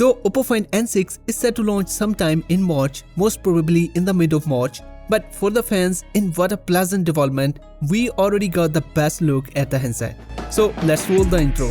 Though Oppo Find N6 is set to launch sometime in March, most probably in the mid of March, but for the fans, in what a pleasant development, we already got the best look at the handset. So let's roll the intro.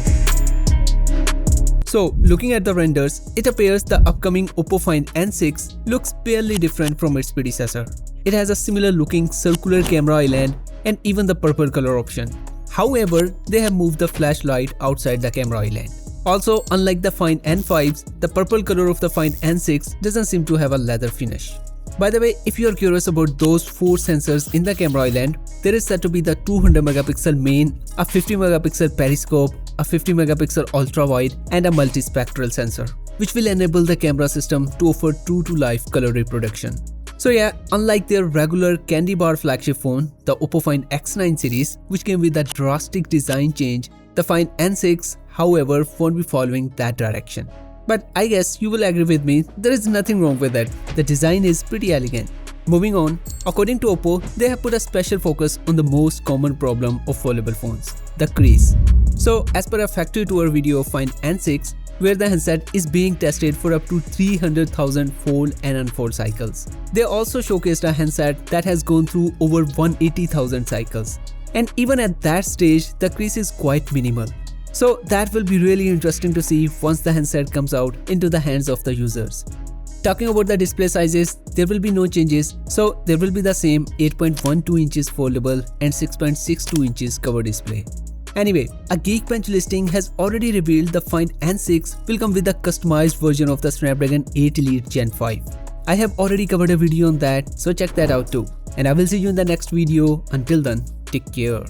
So looking at the renders, it appears the upcoming Oppo Find N6 looks barely different from its predecessor. It has a similar looking circular camera island and even the purple color option. However, they have moved the flashlight outside the camera island. Also, unlike the Find N5s, the purple color of the Find N6 doesn't seem to have a leather finish. By the way, if you are curious about those 4 sensors in the camera island, there is said to be the 200 megapixel main, a 50 megapixel periscope, a 50 megapixel ultra wide and a multispectral sensor, which will enable the camera system to offer true to life color reproduction. So yeah, unlike their regular candy bar flagship phone, the Oppo Find X9 series, which came with a drastic design change, the Find N6, however, won't be following that direction. But I guess you will agree with me, there is nothing wrong with it. The design is pretty elegant. Moving on, according to Oppo, they have put a special focus on the most common problem of foldable phones, the crease. So as per a factory tour video of Find N6, where the handset is being tested for up to 300,000 fold and unfold cycles. They also showcased a handset that has gone through over 180,000 cycles. And even at that stage, the crease is quite minimal. So that will be really interesting to see once the handset comes out into the hands of the users. Talking about the display sizes, there will be no changes, so there will be the same 8.12 inches foldable and 6.62 inches cover display. Anyway, a Geekbench listing has already revealed the Find N6 will come with a customized version of the Snapdragon 8 Elite Gen 5. I have already covered a video on that, so check that out too. And I will see you in the next video. Until then, take care.